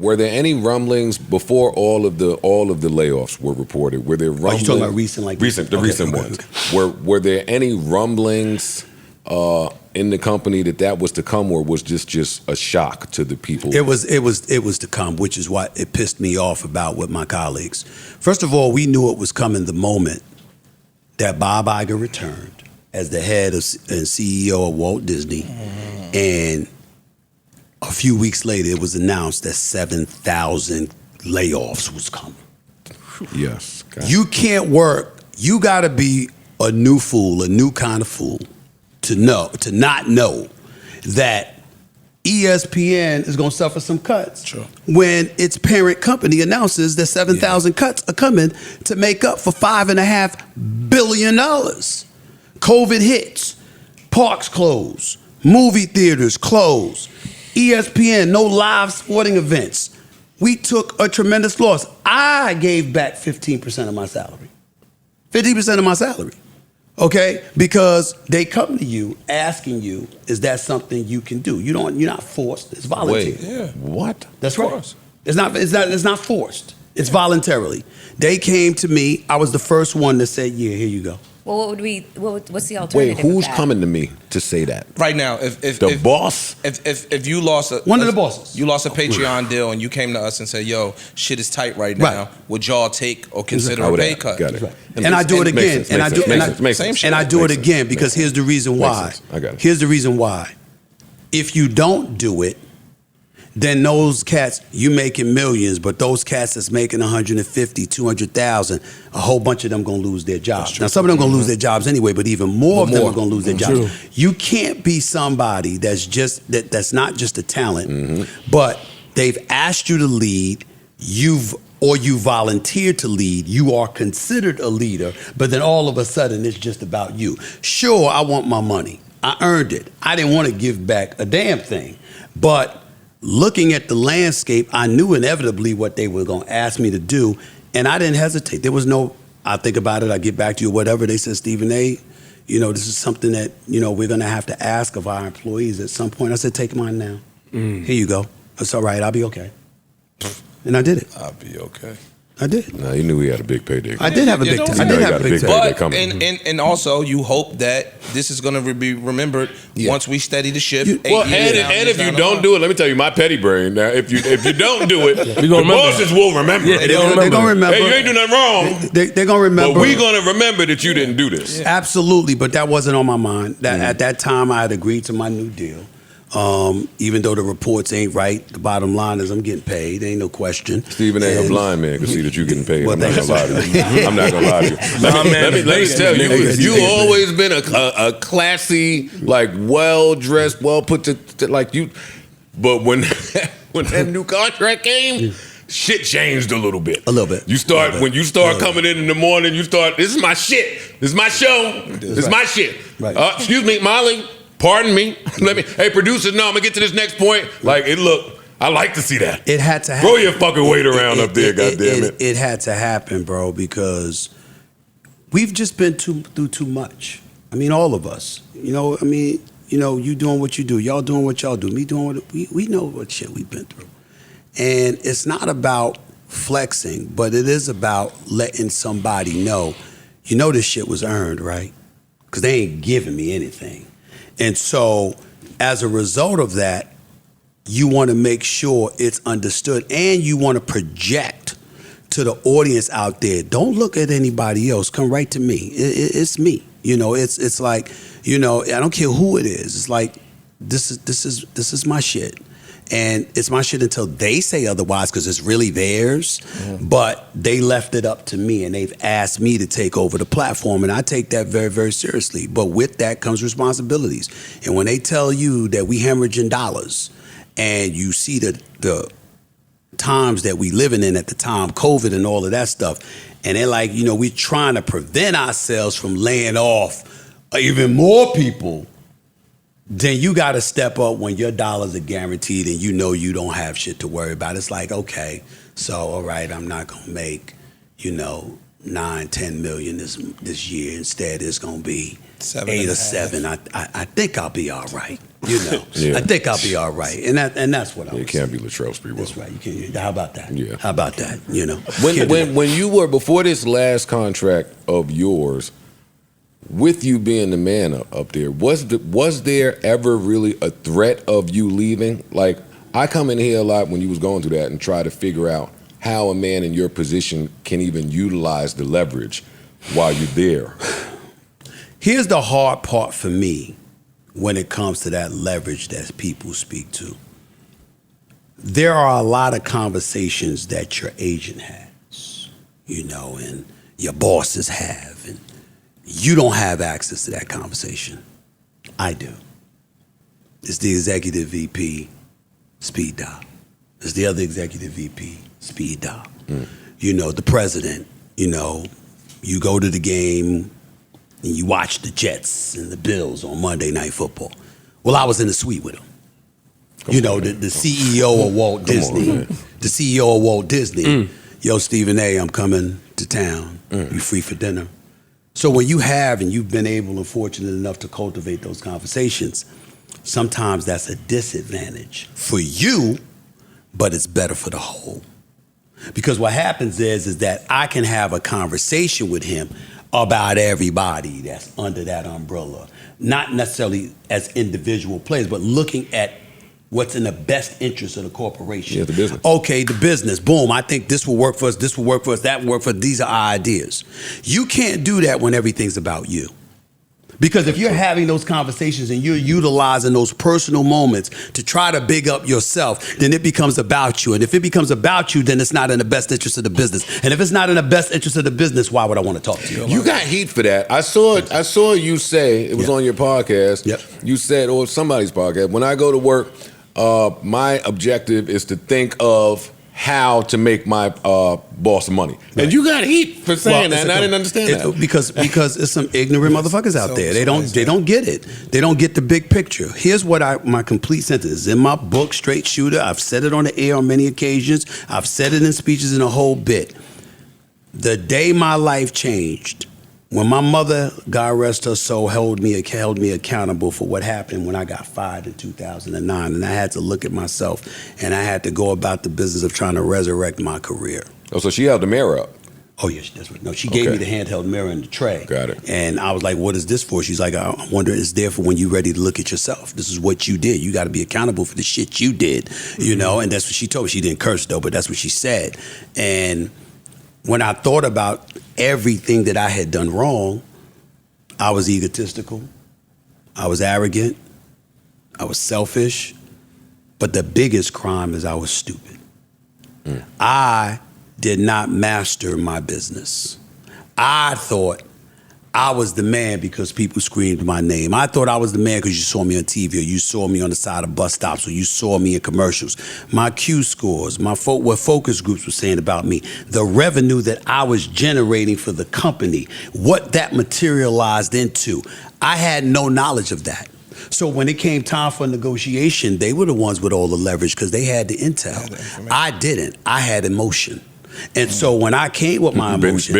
were there any rumblings before all of the layoffs were reported? Were there rumblings? You talking about recent, recent ones? Okay. Were there any rumblings in the company that was to come, or was this just a shock to the people? It was to come, which is what it pissed me off about with my colleagues. First of all, we knew it was coming the moment that Bob Iger returned as the head of and CEO of Walt Disney, and a few weeks later, it was announced that 7,000 layoffs was coming. Yes. You can't work. You got to be a new fool, a new kind of fool, to not know that ESPN is going to suffer some cuts when its parent company announces that 7,000 cuts are coming to make up for $5.5 billion. COVID hits, parks close, movie theaters close, ESPN, no live sporting events. We took a tremendous loss. I gave back 15% of my salary. 50% of my salary. Okay? Because they come to you asking you, is that something you can do? You're not forced. It's voluntary. Wait, yeah. What? That's right. It's not forced. It's voluntarily. They came to me. I was the first one that said, yeah, here you go. Well, what's the alternative? Wait, who's coming to me to say that? Right now, if the boss? If you lost one of the bosses, you lost a Patreon deal, and you came to us and said, "Yo, shit is tight right now. Would y'all take or consider a pay cut?" Got it. Right. And I do it again, and I do it again because here's the reason why. I got it. Here's the reason why. If you don't do it, then those cats, you making millions, but those cats that's making 150, 200,000, a whole bunch of them gonna lose their jobs. Now some of them gonna lose their jobs anyway, but even more of them are gonna lose their jobs. You can't be somebody that's not just a talent, but they've asked you to lead, you volunteered to lead, you are considered a leader, but then all of a sudden it's just about you. Sure, I want my money. I earned it. I didn't want to give back a damn thing, but looking at the landscape, I knew inevitably what they were going to ask me to do, and I didn't hesitate. There was no, I think about it, I get back to you, whatever. They said, Stephen A., this is something that, we're going to have to ask of our employees at some point. I said, take mine now. Here you go. It's all right. I'll be okay. And I did it. I'll be okay. I did. No, you knew he had a big payday. I did have a big payday. I did have a big payday coming. And also, you hope that this is going to be remembered once we steady the ship. And if you don't do it, let me tell you, my petty brain. Now, if you don't do it, the bosses will remember. Yeah, they're going to remember. Hey, you ain't do nothing wrong. They're going to remember. But we're going to remember that you didn't do this. Yeah. Absolutely, but that wasn't on my mind. At that time, I had agreed to my new deal. Even though the reports ain't right, the bottom line is I'm getting paid. Ain't no question. Stephen A., a blind man can see that you're getting paid. I'm not gonna lie to you. I'm not gonna lie to you. Let me tell you, you always been a classy, like well-dressed, well-put to like you. But when that new contract came, shit changed a little bit. A little bit. When you start coming in the morning, this is my shit. This is my show. This is my shit. Right. Excuse me, Molly. Pardon me. Hey, producer, no, I'm gonna get to this next point. I like to see that. It had to happen. Throw your fucking weight around up there, goddammit. It had to happen, bro, because we've just been through too much. I mean, all of us. You doing what you do. Y'all doing what y'all do. Me doing what we know what shit we've been through. And it's not about flexing, but it is about letting somebody know, this shit was earned, right? Because they ain't giving me anything. And so, as a result of that, you want to make sure it's understood, and you want to project to the audience out there. Don't look at anybody else. Come right to me. It's me. It's like, I don't care who it is. It's like this is my shit. And it's my shit until they say otherwise, because it's really theirs. But they left it up to me, and they've asked me to take over the platform, and I take that very, very seriously. But with that comes responsibilities. And when they tell you that we hemorrhaging dollars, and you see the times that we living in at the time, COVID and all of that stuff, and they're like, we're trying to prevent ourselves from laying off even more people, then you got to step up when your dollars are guaranteed and you don't have shit to worry about. It's like, okay, so all right, I'm not gonna make 9-10 million this year. Instead, it's gonna be 8 or 7. I think I'll be all right. Yeah. I think I'll be all right, and that's what I. It can't be Latrell Sprewell. That's right. You can't. How about that? Yeah. How about that? When you were before this last contract of yours, with you being the man up there, was there ever really a threat of you leaving? Like, I come in here a lot when you was going through that and try to figure out how a man in your position can even utilize the leverage while you're there. Here's the hard part for me when it comes to that leverage that people speak to. There are a lot of conversations that your agent has, and your bosses have, and you don't have access to that conversation. I do. It's the executive VP, speed dial. It's the other executive VP, speed dial. The president, you go to the game and you watch the Jets and the Bills on Monday Night Football. Well, I was in the suite with him. The CEO of Walt Disney. The CEO of Walt Disney. Yo, Stephen A., I'm coming to town. You free for dinner? So when you have and you've been able and fortunate enough to cultivate those conversations, sometimes that's a disadvantage for you, but it's better for the whole. Because what happens is that I can have a conversation with him about everybody that's under that umbrella. Not necessarily as individual players, but looking at what's in the best interest of the corporation. Yeah, the business. Okay, the business. Boom, I think this will work for us, this will work for us, that will work for us. These are our ideas. You can't do that when everything's about you. Because if you're having those conversations and you're utilizing those personal moments to try to big up yourself, then it becomes about you. And if it becomes about you, then it's not in the best interest of the business. And if it's not in the best interest of the business, why would I want to talk to you? You got heat for that. I saw you say, it was on your podcast, you said, or somebody's podcast, when I go to work, my objective is to think of how to make my boss money. Right. And you got heat for saying that, and I didn't understand that. Because it's some ignorant motherfuckers out there. They don't get it. They don't get the big picture. Here's what my complete sentence is. In my book, Straight Shooter, I've said it on the air on many occasions. I've said it in speeches in a whole bit. The day my life changed, when my mother, God rest her soul, held me accountable for what happened when I got fired in 2009, and I had to look at myself, and I had to go about the business of trying to resurrect my career. Oh, so she held the mirror up. Oh, yes, that's right. No, she gave me the handheld mirror in the tray. Got it. And I was like, what is this for? She's like, I wonder, it's there for when you're ready to look at yourself. This is what you did. You got to be accountable for the shit you did, and that's what she told me. She didn't curse, though, but that's what she said. And when I thought about everything that I had done wrong, I was egotistical, I was arrogant, I was selfish, but the biggest crime is I was stupid. I did not master my business. I thought I was the man because people screamed my name. I thought I was the man because you saw me on TV, or you saw me on the side of bus stops, or you saw me in commercials. My Q scores, what focus groups were saying about me, the revenue that I was generating for the company, what that materialized into. I had no knowledge of that. So when it came time for negotiation, they were the ones with all the leverage because they had the intel. I didn't. I had emotion. And so when I came with my emotion,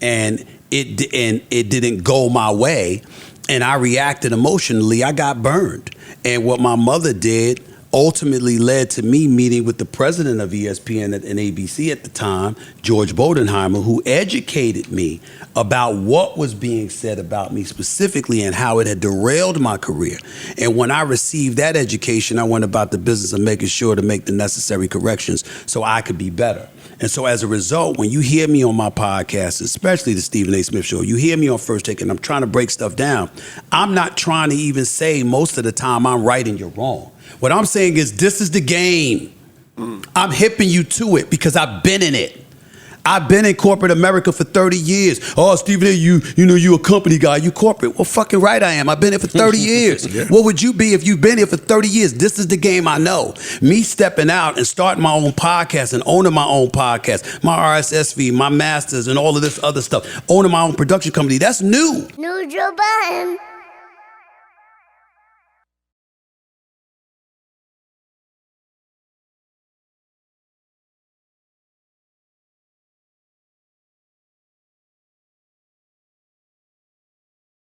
and it didn't go my way, and I reacted emotionally, I got burned. And what my mother did ultimately led to me meeting with the president of ESPN and ABC at the time, George Bodenheimer, who educated me about what was being said about me specifically and how it had derailed my career. And when I received that education, I went about the business of making sure to make the necessary corrections so I could be better. And so as a result, when you hear me on my podcast, especially the Stephen A. Smith Show, you hear me on First Take and I'm trying to break stuff down, I'm not trying to even say most of the time I'm right and you're wrong. What I'm saying is this is the game. I'm hipping you to it because I've been in it. I've been in corporate America for 30 years. Oh, Stephen A., you a company guy, you corporate. Well, fucking right I am. I've been here for 30 years. Yeah. What would you be if you've been here for 30 years? This is the game I know. Me stepping out and starting my own podcast and owning my own podcast, my RSS feed, my masters, and all of this other stuff, owning my own production company, that's new. New Joe Budden.